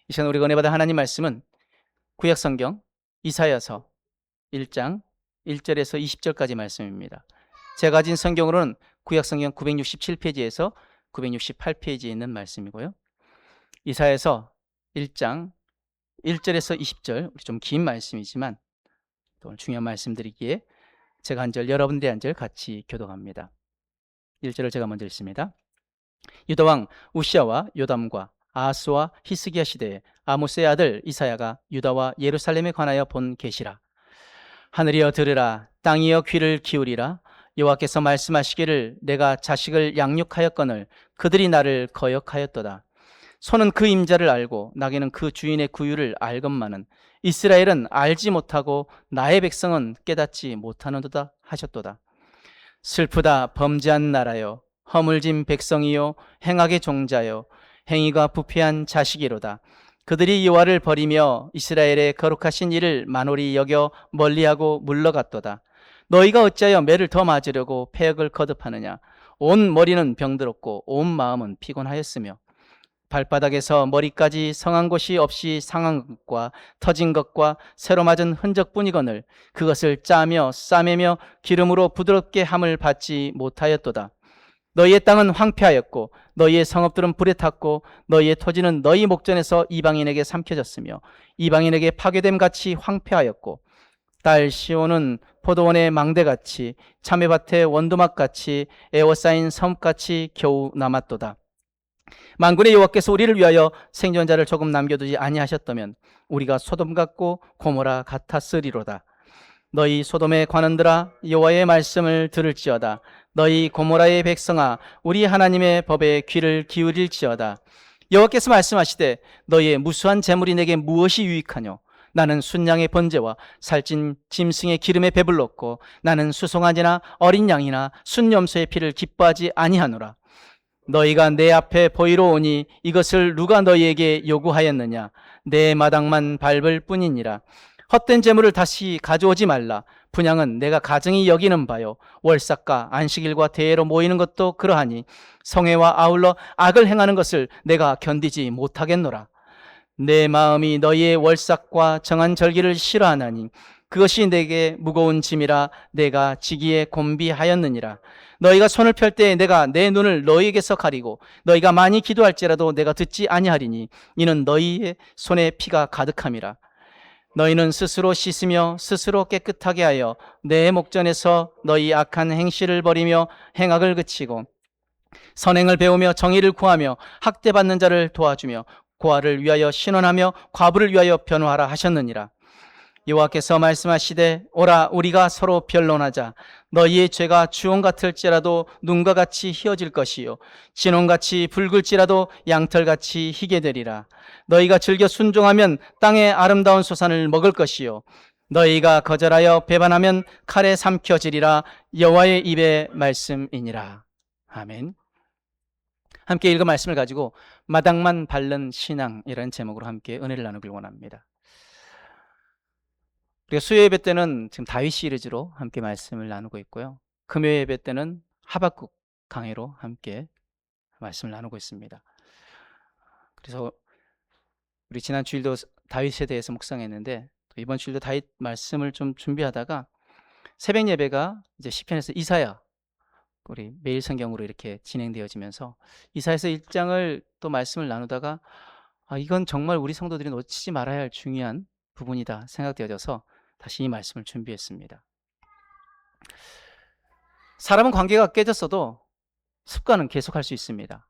이 시간 우리가 은혜 받은 하나님 말씀은 구약성경 이사야서 1장 1절에서 20절까지 말씀입니다. 제가 가진 성경으로는 구약성경 967페이지에서 968페이지에 있는 말씀이고요. 이사야서 1장 1절에서 20절, 좀 긴 말씀이지만 오늘 중요한 말씀드리기에 제가 한 절, 여러분들이 한 절 같이 교독합니다. 1절을 제가 먼저 읽습니다. 유다왕 우시아와 요담과 아하스와 히스기야 시대에 아모스의 아들 이사야가 유다와 예루살렘에 관하여 본 계시라. 하늘이여 들으라, 땅이여 귀를 기울이라. 여호와께서 말씀하시기를 내가 자식을 양육하였거늘 그들이 나를 거역하였도다. 소는 그 임자를 알고 나귀는 그 주인의 구유를 알건만은 이스라엘은 알지 못하고 나의 백성은 깨닫지 못하는도다 하셨도다. 슬프다 범죄한 나라여, 허물진 백성이요 행악의 종자여, 행위가 부패한 자식이로다. 그들이 여호와를 버리며 이스라엘의 거룩하신 이를 만홀히 여겨 멀리하고 물러갔도다. 너희가 어찌하여 매를 더 맞으려고 패역을 거듭하느냐. 온 머리는 병들었고 온 마음은 피곤하였으며 발바닥에서 머리까지 성한 곳이 없이 상한 것과 터진 것과 새로 맞은 흔적뿐이거늘 그것을 짜며 싸매며 기름으로 부드럽게 함을 받지 못하였도다. 너희의 땅은 황폐하였고 너희의 성읍들은 불에 탔고 너희의 토지는 너희 목전에서 이방인에게 삼켜졌으며 이방인에게 파괴됨 같이 황폐하였고 딸 시온은 포도원의 망대같이 참외밭의 원두막같이 에워싸인 섬같이 겨우 남았도다. 만군의 여호와께서 우리를 위하여 생존자를 조금 남겨두지 아니하셨다면 우리가 소돔 같고 고모라 같았으리로다. 너희 소돔의 관원들아 여호와의 말씀을 들을지어다. 너희 고모라의 백성아 우리 하나님의 법에 귀를 기울일지어다. 여호와께서 말씀하시되 너희의 무수한 재물이 내게 무엇이 유익하뇨. 나는 순양의 번제와 살찐 짐승의 기름에 배불렀고 나는 수송아지나 어린 양이나 순염소의 피를 기뻐하지 아니하노라. 너희가 내 앞에 보이러 오니 이것을 누가 너희에게 요구하였느냐. 내 마당만 밟을 뿐이니라. 헛된 재물을 다시 가져오지 말라. 분향은 내가 가증히 여기는 바요. 월삭과 안식일과 대회로 모이는 것도 그러하니 성회와 아울러 악을 행하는 것을 내가 견디지 못하겠노라. 내 마음이 너희의 월삭과 정한 절기를 싫어하나니 그것이 내게 무거운 짐이라 내가 지기에 곤비하였느니라. 너희가 손을 펼 때 내가 내 눈을 너희에게서 가리고 너희가 많이 기도할지라도 내가 듣지 아니하리니 이는 너희의 손에 피가 가득함이라. 너희는 스스로 씻으며 스스로 깨끗하게 하여 내 목전에서 너희 악한 행실을 버리며 행악을 그치고 선행을 배우며 정의를 구하며 학대받는 자를 도와주며 고아를 위하여 신원하며 과부를 위하여 변호하라 하셨느니라. 여호와께서 말씀하시되 오라 우리가 서로 변론하자. 너희의 죄가 주홍 같을지라도 눈과 같이 희어질 것이요 진홍같이 붉을지라도 양털같이 희게 되리라. 너희가 즐겨 순종하면 땅의 아름다운 소산을 먹을 것이요 너희가 거절하여 배반하면 칼에 삼켜지리라. 여호와의 입의 말씀이니라. 아멘. 함께 읽은 말씀을 가지고 마당만 밟는 신앙이라는 제목으로 함께 은혜를 나누길 원합니다. 우리가 수요 예배 때는 지금 다윗 시리즈로 함께 말씀을 나누고 있고요. 금요 예배 때는 하박국 강해로 함께 말씀을 나누고 있습니다. 그래서 우리 지난 주일도 다윗에 대해서 묵상했는데 이번 주일도 다윗 말씀을 좀 준비하다가 새벽 예배가 이제 시편에서 이사야 우리 매일 성경으로 이렇게 진행되어지면서 이사야서 1장을 또 말씀을 나누다가 이건 정말 우리 성도들이 놓치지 말아야 할 중요한 부분이다 생각되어져서 다시 이 말씀을 준비했습니다. 사람은 관계가 깨졌어도 습관은 계속할 수 있습니다.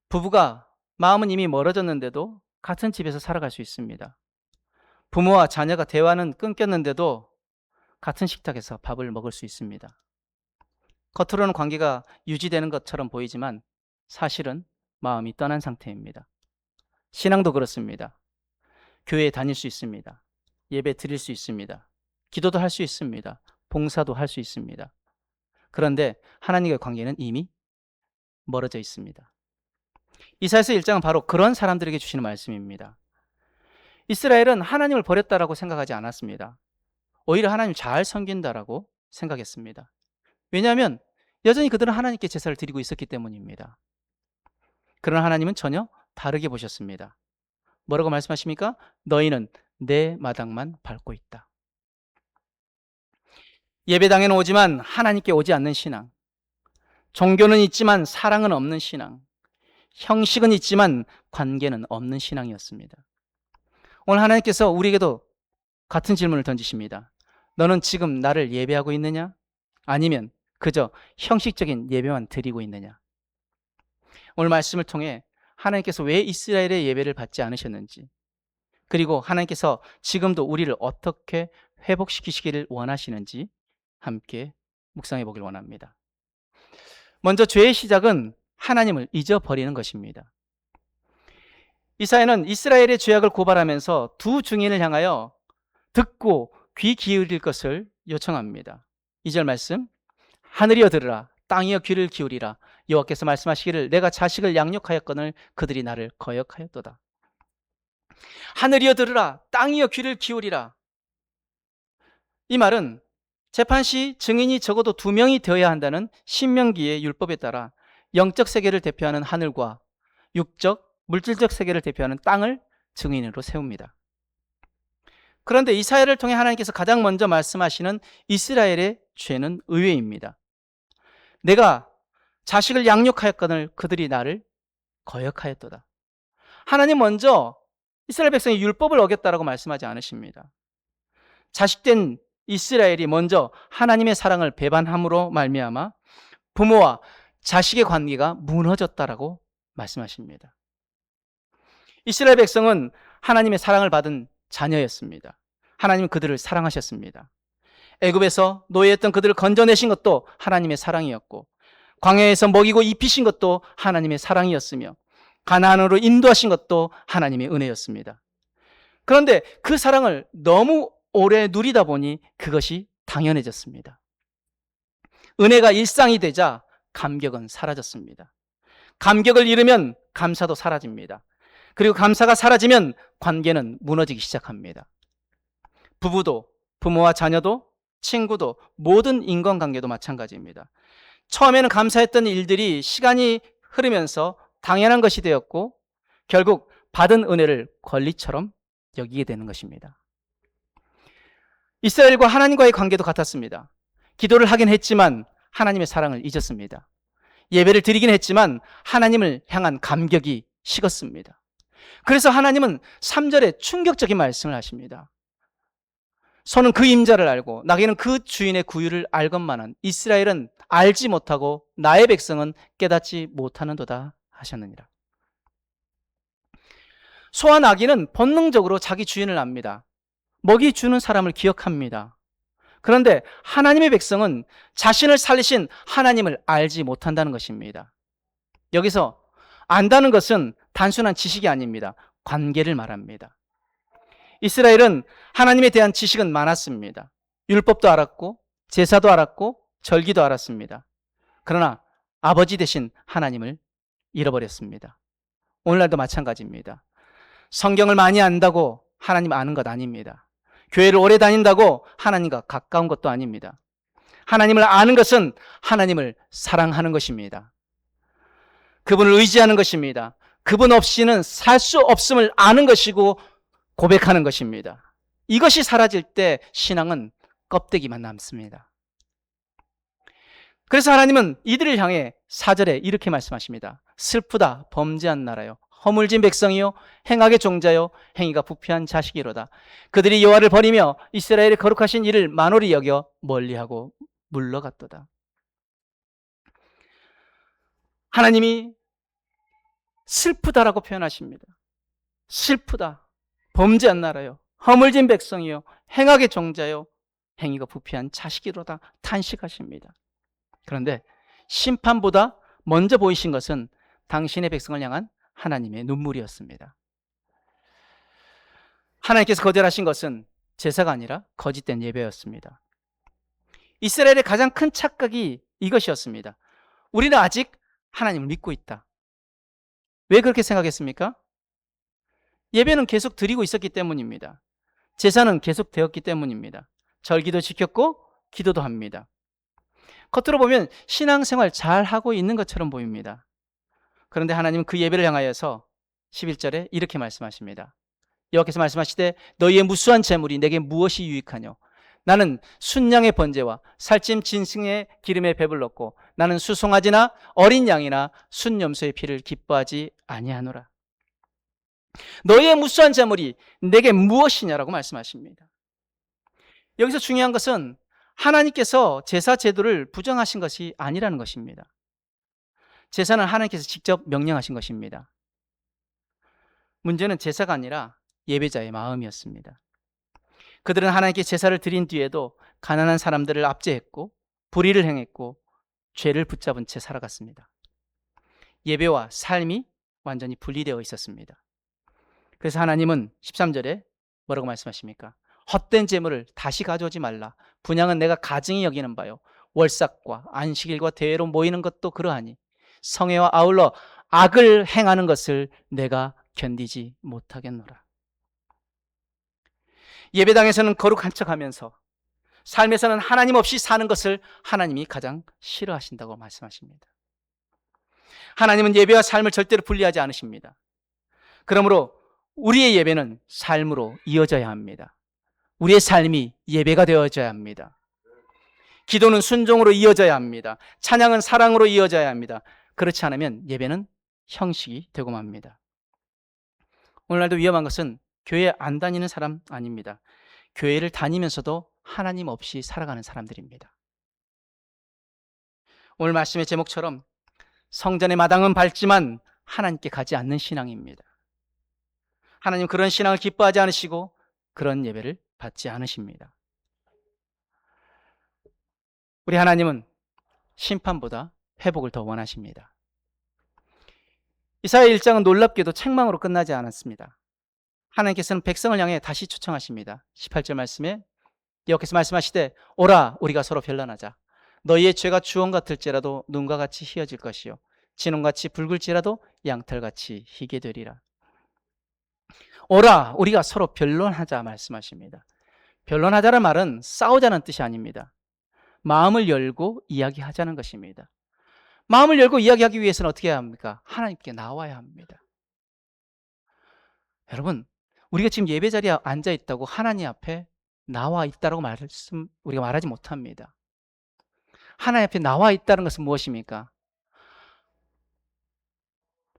부부가 마음은 이미 멀어졌는데도 같은 집에서 살아갈 수 있습니다. 부모와 자녀가 대화는 끊겼는데도 같은 식탁에서 밥을 먹을 수 있습니다. 겉으로는 관계가 유지되는 것처럼 보이지만 사실은 마음이 떠난 상태입니다. 신앙도 그렇습니다. 교회에 다닐 수 있습니다. 예배 드릴 수 있습니다. 기도도 할 수 있습니다. 봉사도 할 수 있습니다. 그런데 하나님과의 관계는 이미 멀어져 있습니다. 이사야서 1장은 바로 그런 사람들에게 주시는 말씀입니다. 이스라엘은 하나님을 버렸다라고 생각하지 않았습니다. 오히려 하나님 잘 섬긴다라고 생각했습니다. 왜냐하면 여전히 그들은 하나님께 제사를 드리고 있었기 때문입니다. 그러나 하나님은 전혀 다르게 보셨습니다. 뭐라고 말씀하십니까? 너희는 내 마당만 밟고 있다. 예배당에는 오지만 하나님께 오지 않는 신앙, 종교는 있지만 사랑은 없는 신앙, 형식은 있지만 관계는 없는 신앙이었습니다. 오늘 하나님께서 우리에게도 같은 질문을 던지십니다. 너는 지금 나를 예배하고 있느냐? 아니면 그저 형식적인 예배만 드리고 있느냐? 오늘 말씀을 통해 하나님께서 왜 이스라엘의 예배를 받지 않으셨는지, 그리고 하나님께서 지금도 우리를 어떻게 회복시키시기를 원하시는지 함께 묵상해 보길 원합니다. 먼저 죄의 시작은 하나님을 잊어버리는 것입니다. 이사야는 이스라엘의 죄악을 고발하면서 두 증인을 향하여 듣고 귀 기울일 것을 요청합니다. 2절 말씀, 하늘이여 들으라, 땅이여 귀를 기울이라. 여호와께서 말씀하시기를 내가 자식을 양육하였거늘 그들이 나를 거역하였도다. 하늘이여 들으라, 땅이여 귀를 기울이라. 이 말은 재판 시 증인이 적어도 2명이 되어야 한다는 신명기의 율법에 따라 영적 세계를 대표하는 하늘과 육적, 물질적 세계를 대표하는 땅을 증인으로 세웁니다. 그런데 이사야를 통해 하나님께서 가장 먼저 말씀하시는 이스라엘의 죄는 의외입니다. 내가 자식을 양육하였거늘 그들이 나를 거역하였도다. 하나님 먼저 이스라엘 백성이 율법을 어겼다라고 말씀하지 않으십니다. 자식된 이스라엘이 먼저 하나님의 사랑을 배반함으로 말미암아 부모와 자식의 관계가 무너졌다라고 말씀하십니다. 이스라엘 백성은 하나님의 사랑을 받은 자녀였습니다. 하나님은 그들을 사랑하셨습니다. 애굽에서 노예했던 그들을 건져내신 것도 하나님의 사랑이었고, 광야에서 먹이고 입히신 것도 하나님의 사랑이었으며, 가나안으로 인도하신 것도 하나님의 은혜였습니다. 그런데 그 사랑을 너무 오래 누리다 보니 그것이 당연해졌습니다. 은혜가 일상이 되자 감격은 사라졌습니다. 감격을 잃으면 감사도 사라집니다. 그리고 감사가 사라지면 관계는 무너지기 시작합니다. 부부도, 부모와 자녀도, 친구도, 모든 인간관계도 마찬가지입니다. 처음에는 감사했던 일들이 시간이 흐르면서 당연한 것이 되었고, 결국 받은 은혜를 권리처럼 여기게 되는 것입니다. 이스라엘과 하나님과의 관계도 같았습니다. 기도를 하긴 했지만 하나님의 사랑을 잊었습니다. 예배를 드리긴 했지만 하나님을 향한 감격이 식었습니다. 그래서 하나님은 3절에 충격적인 말씀을 하십니다. 손은 그 임자를 알고 나귀는 그 주인의 구유를 알건만한 이스라엘은 알지 못하고 나의 백성은 깨닫지 못하는도다 하셨느니라. 소와 나귀는 본능적으로 자기 주인을 압니다. 먹이 주는 사람을 기억합니다. 그런데 하나님의 백성은 자신을 살리신 하나님을 알지 못한다는 것입니다. 여기서 안다는 것은 단순한 지식이 아닙니다. 관계를 말합니다. 이스라엘은 하나님에 대한 지식은 많았습니다. 율법도 알았고 제사도 알았고 절기도 알았습니다. 그러나 아버지 되신 하나님을 잃어버렸습니다. 오늘날도 마찬가지입니다. 성경을 많이 안다고 하나님 아는 것 아닙니다. 교회를 오래 다닌다고 하나님과 가까운 것도 아닙니다. 하나님을 아는 것은 하나님을 사랑하는 것입니다. 그분을 의지하는 것입니다. 그분 없이는 살 수 없음을 아는 것이고 고백하는 것입니다. 이것이 사라질 때 신앙은 껍데기만 남습니다. 그래서 하나님은 이들을 향해 4절에 이렇게 말씀하십니다. 슬프다 범죄한 나라요, 허물진 백성이요, 행악의 종자요, 행위가 부패한 자식이로다. 그들이 여호와를 버리며 이스라엘의 거룩하신 이를 만홀히 여겨 멀리하고 물러갔도다. 하나님이 슬프다라고 표현하십니다. 슬프다, 범죄한 나라요, 허물진 백성이요, 행악의 종자요, 행위가 부패한 자식이로다 탄식하십니다. 그런데 심판보다 먼저 보이신 것은 당신의 백성을 향한 하나님의 눈물이었습니다. 하나님께서 거절하신 것은 제사가 아니라 거짓된 예배였습니다. 이스라엘의 가장 큰 착각이 이것이었습니다. 우리는 아직 하나님을 믿고 있다. 왜 그렇게 생각했습니까? 예배는 계속 드리고 있었기 때문입니다. 제사는 계속 되었기 때문입니다. 절기도 지켰고 기도도 합니다. 겉으로 보면 신앙생활 잘 하고 있는 것처럼 보입니다. 그런데 하나님은 그 예배를 향하여서 11절에 이렇게 말씀하십니다. 여호와께서 말씀하시되 너희의 무수한 재물이 내게 무엇이 유익하뇨? 나는 순양의 번제와 살찜 진승의 기름에 배불렀고 나는 수송아지나 어린 양이나 순염소의 피를 기뻐하지 아니하노라. 너희의 무수한 재물이 내게 무엇이냐라고 말씀하십니다. 여기서 중요한 것은 하나님께서 제사 제도를 부정하신 것이 아니라는 것입니다. 제사는 하나님께서 직접 명령하신 것입니다. 문제는 제사가 아니라 예배자의 마음이었습니다. 그들은 하나님께 제사를 드린 뒤에도 가난한 사람들을 압제했고 불의를 행했고 죄를 붙잡은 채 살아갔습니다. 예배와 삶이 완전히 분리되어 있었습니다. 그래서 하나님은 13절에 뭐라고 말씀하십니까? 헛된 재물을 다시 가져오지 말라. 분향은 내가 가증히 여기는 바요. 월삭과 안식일과 대회로 모이는 것도 그러하니 성회와 아울러 악을 행하는 것을 내가 견디지 못하겠노라. 예배당에서는 거룩한 척하면서 삶에서는 하나님 없이 사는 것을 하나님이 가장 싫어하신다고 말씀하십니다. 하나님은 예배와 삶을 절대로 분리하지 않으십니다. 그러므로 우리의 예배는 삶으로 이어져야 합니다. 우리의 삶이 예배가 되어져야 합니다. 기도는 순종으로 이어져야 합니다. 찬양은 사랑으로 이어져야 합니다. 그렇지 않으면 예배는 형식이 되고 맙니다. 오늘날도 위험한 것은 교회 안 다니는 사람 아닙니다. 교회를 다니면서도 하나님 없이 살아가는 사람들입니다. 오늘 말씀의 제목처럼 성전의 마당은 밝지만 하나님께 가지 않는 신앙입니다. 하나님 그런 신앙을 기뻐하지 않으시고 그런 예배를 받지 않으십니다. 우리 하나님은 심판보다 회복을 더 원하십니다. 이사야 1장은 놀랍게도 책망으로 끝나지 않았습니다. 하나님께서는 백성을 향해 다시 초청하십니다. 18절 말씀에 여호와께서 말씀하시되 오라 우리가 서로 변론하자. 너희의 죄가 주홍 같을지라도 눈과 같이 희어질 것이요 진홍같이 붉을지라도 양털같이 희게 되리라. 오라 우리가 서로 변론하자 말씀하십니다. 변론하자는 말은 싸우자는 뜻이 아닙니다. 마음을 열고 이야기하자는 것입니다. 마음을 열고 이야기하기 위해서는 어떻게 해야 합니까? 하나님께 나와야 합니다. 여러분, 우리가 지금 예배 자리에 앉아 있다고 하나님 앞에 나와 있다라고 우리가 말하지 못합니다. 하나님 앞에 나와 있다는 것은 무엇입니까?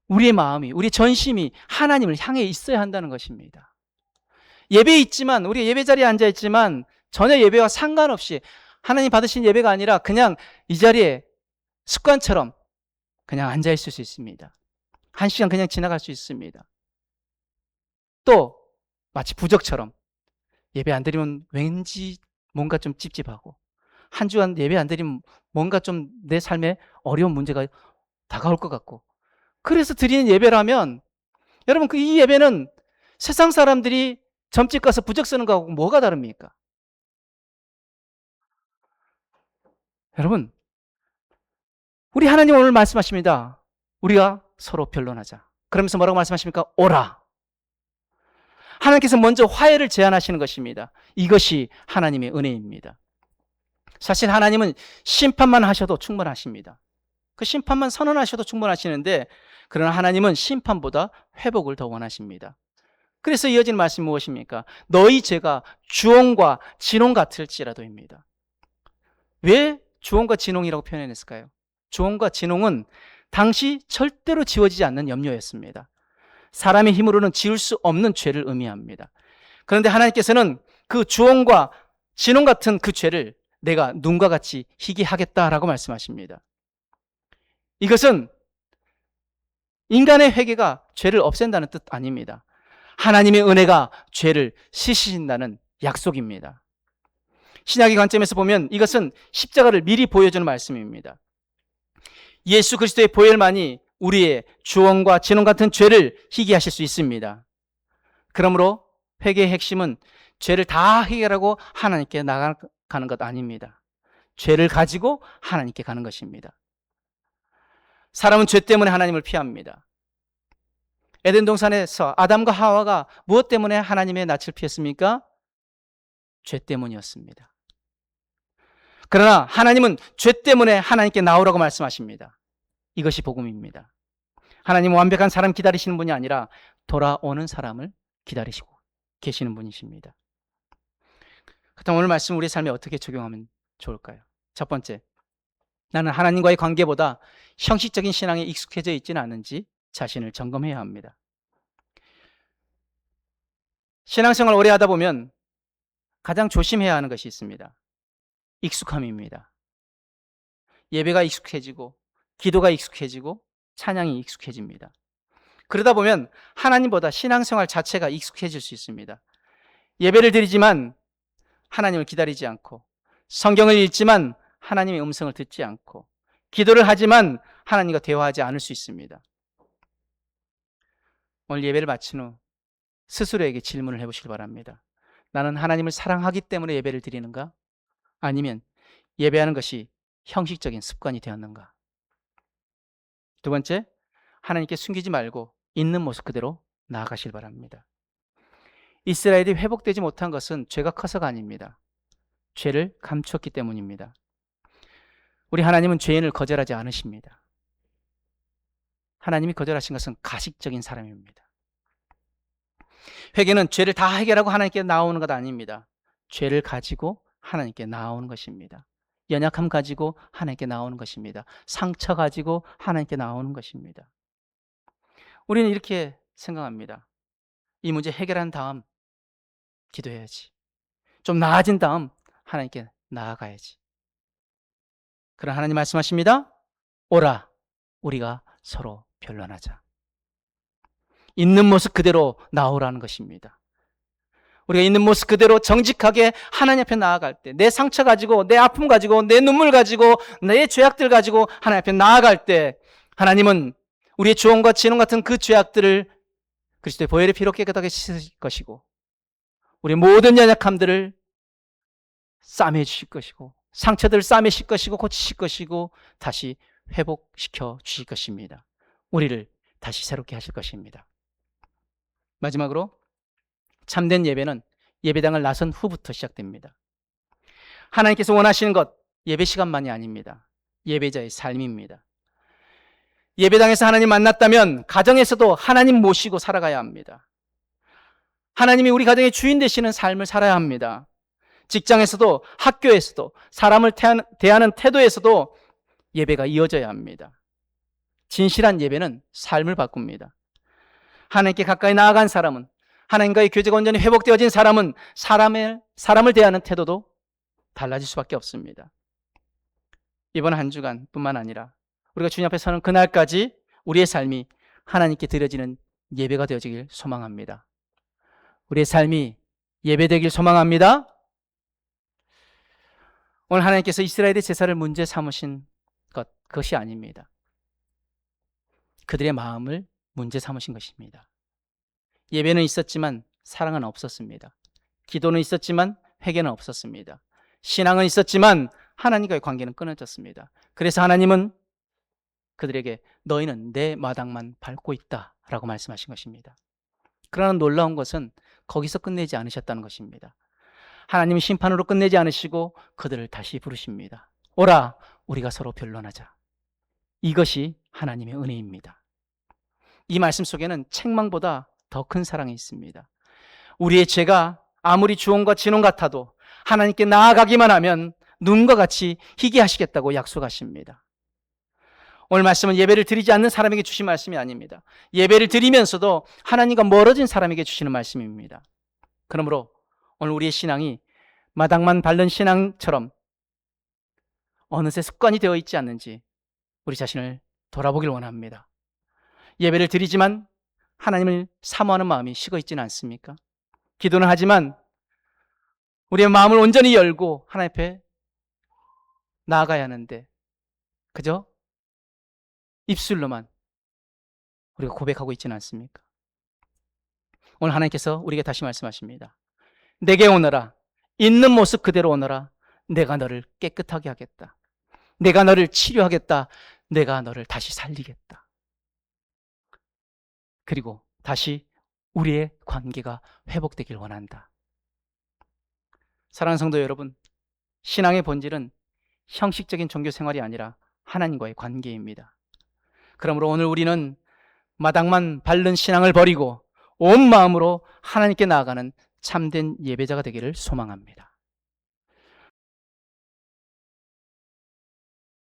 우리의 마음이, 우리 전심이 하나님을 향해 있어야 한다는 것입니다. 예배에 있지만, 우리가 예배 자리에 앉아 있지만 전혀 예배와 상관없이 하나님 받으신 예배가 아니라 그냥 이 자리에 습관처럼 그냥 앉아 있을 수 있습니다. 한 시간 그냥 지나갈 수 있습니다. 또 마치 부적처럼 예배 안 드리면 왠지 뭔가 좀 찝찝하고 한 주간 예배 안 드리면 뭔가 좀 내 삶에 어려운 문제가 다가올 것 같고 그래서 드리는 예배라면 여러분 이 예배는 세상 사람들이 점집 가서 부적 쓰는 거하고 뭐가 다릅니까? 여러분 우리 하나님 오늘 말씀하십니다. 우리가 서로 변론하자. 그러면서 뭐라고 말씀하십니까? 오라. 하나님께서 먼저 화해를 제안하시는 것입니다. 이것이 하나님의 은혜입니다. 사실 하나님은 심판만 하셔도 충분하십니다. 그 심판만 선언하셔도 충분하시는데 그러나 하나님은 심판보다 회복을 더 원하십니다. 그래서 이어진 말씀이 무엇입니까? 너희 죄가 주홍과 진홍 같을지라도입니다. 왜 주홍과 진홍이라고 표현했을까요? 주홍과 진홍은 당시 절대로 지워지지 않는 염려였습니다. 사람의 힘으로는 지울 수 없는 죄를 의미합니다. 그런데 하나님께서는 그 주홍과 진홍 같은 그 죄를 내가 눈과 같이 희게 하겠다라고 말씀하십니다. 이것은 인간의 회개가 죄를 없앤다는 뜻 아닙니다. 하나님의 은혜가 죄를 씻으신다는 약속입니다. 신약의 관점에서 보면 이것은 십자가를 미리 보여주는 말씀입니다. 예수 그리스도의 보혈만이 우리의 주홍과 진홍 같은 죄를 희게 하실 수 있습니다. 그러므로 회개의 핵심은 죄를 다 해결하고 하나님께 나가는 것 아닙니다. 죄를 가지고 하나님께 가는 것입니다. 사람은 죄 때문에 하나님을 피합니다. 에덴 동산에서 아담과 하와가 무엇 때문에 하나님의 낯을 피했습니까? 죄 때문이었습니다. 그러나 하나님은 죄 때문에 하나님께 나오라고 말씀하십니다. 이것이 복음입니다. 하나님은 완벽한 사람 기다리시는 분이 아니라 돌아오는 사람을 기다리시고 계시는 분이십니다. 그렇다면 오늘 말씀 우리 삶에 어떻게 적용하면 좋을까요? 첫 번째, 나는 하나님과의 관계보다 형식적인 신앙에 익숙해져 있지는 않은지 자신을 점검해야 합니다. 신앙생활 오래 하다 보면 가장 조심해야 하는 것이 있습니다. 익숙함입니다. 예배가 익숙해지고 기도가 익숙해지고 찬양이 익숙해집니다. 그러다 보면 하나님보다 신앙생활 자체가 익숙해질 수 있습니다. 예배를 드리지만 하나님을 기다리지 않고, 성경을 읽지만 하나님의 음성을 듣지 않고, 기도를 하지만 하나님과 대화하지 않을 수 있습니다. 오늘 예배를 마친 후 스스로에게 질문을 해보시기 바랍니다. 나는 하나님을 사랑하기 때문에 예배를 드리는가? 아니면 예배하는 것이 형식적인 습관이 되었는가? 두 번째, 하나님께 숨기지 말고 있는 모습 그대로 나아가실 바랍니다. 이스라엘이 회복되지 못한 것은 죄가 커서가 아닙니다. 죄를 감추었기 때문입니다. 우리 하나님은 죄인을 거절하지 않으십니다. 하나님이 거절하신 것은 가식적인 사람입니다. 회개는 죄를 다 해결하고 하나님께 나오는 것 아닙니다. 죄를 가지고 하나님께 나오는 것입니다. 연약함 가지고 하나님께 나오는 것입니다. 상처 가지고 하나님께 나오는 것입니다. 우리는 이렇게 생각합니다. 이 문제 해결한 다음 기도해야지. 좀 나아진 다음 하나님께 나아가야지. 그러나 하나님 말씀하십니다. 오라, 우리가 서로 변론하자. 있는 모습 그대로 나오라는 것입니다. 우리가 있는 모습 그대로 정직하게 하나님 앞에 나아갈 때, 내 상처 가지고, 내 아픔 가지고, 내 눈물 가지고, 내 죄악들 가지고 하나님 앞에 나아갈 때, 하나님은 우리의 주홍과 진홍 같은 그 죄악들을 그리스도의 보혈의 피로 깨끗하게 씻으실 것이고, 우리의 모든 연약함들을 싸매 주실 것이고, 상처들을 싸매실 것이고, 고치실 것이고, 다시 회복시켜 주실 것입니다. 우리를 다시 새롭게 하실 것입니다. 마지막으로 참된 예배는 예배당을 나선 후부터 시작됩니다. 하나님께서 원하시는 것, 예배 시간만이 아닙니다. 예배자의 삶입니다. 예배당에서 하나님 만났다면 가정에서도 하나님 모시고 살아가야 합니다. 하나님이 우리 가정의 주인 되시는 삶을 살아야 합니다. 직장에서도, 학교에서도, 사람을 대하는 태도에서도 예배가 이어져야 합니다. 진실한 예배는 삶을 바꿉니다. 하나님께 가까이 나아간 사람은, 하나님과의 교제가 온전히 회복되어진 사람은 사람을 대하는 태도도 달라질 수밖에 없습니다. 이번 한 주간 뿐만 아니라 우리가 주님 앞에 서는 그날까지 우리의 삶이 하나님께 드려지는 예배가 되어지길 소망합니다. 우리의 삶이 예배되길 소망합니다. 오늘 하나님께서 이스라엘의 제사를 문제 삼으신 그것이 아닙니다. 그들의 마음을 문제 삼으신 것입니다. 예배는 있었지만 사랑은 없었습니다. 기도는 있었지만 회개는 없었습니다. 신앙은 있었지만 하나님과의 관계는 끊어졌습니다. 그래서 하나님은 그들에게 너희는 내 마당만 밟고 있다라고 말씀하신 것입니다. 그러나 놀라운 것은 거기서 끝내지 않으셨다는 것입니다. 하나님은 심판으로 끝내지 않으시고 그들을 다시 부르십니다. 오라, 우리가 서로 변론하자. 이것이 하나님의 은혜입니다. 이 말씀 속에는 책망보다 더 큰 사랑이 있습니다. 우리의 죄가 아무리 주홍과 진홍 같아도 하나님께 나아가기만 하면 눈과 같이 희게 하시겠다고 약속하십니다. 오늘 말씀은 예배를 드리지 않는 사람에게 주신 말씀이 아닙니다. 예배를 드리면서도 하나님과 멀어진 사람에게 주시는 말씀입니다. 그러므로 오늘 우리의 신앙이 마당만 밟는 신앙처럼 어느새 습관이 되어 있지 않는지 우리 자신을 돌아보길 원합니다. 예배를 드리지만 하나님을 사모하는 마음이 식어 있지는 않습니까? 기도는 하지만 우리의 마음을 온전히 열고 하나님 앞에 나아가야 하는데 그저 입술로만 우리가 고백하고 있지는 않습니까? 오늘 하나님께서 우리에게 다시 말씀하십니다. 내게 오너라. 있는 모습 그대로 오너라. 내가 너를 깨끗하게 하겠다. 내가 너를 치료하겠다. 내가 너를 다시 살리겠다. 그리고 다시 우리의 관계가 회복되길 원한다. 사랑하는 성도 여러분, 신앙의 본질은 형식적인 종교 생활이 아니라 하나님과의 관계입니다. 그러므로 오늘 우리는 마당만 밟는 신앙을 버리고 온 마음으로 하나님께 나아가는 참된 예배자가 되기를 소망합니다.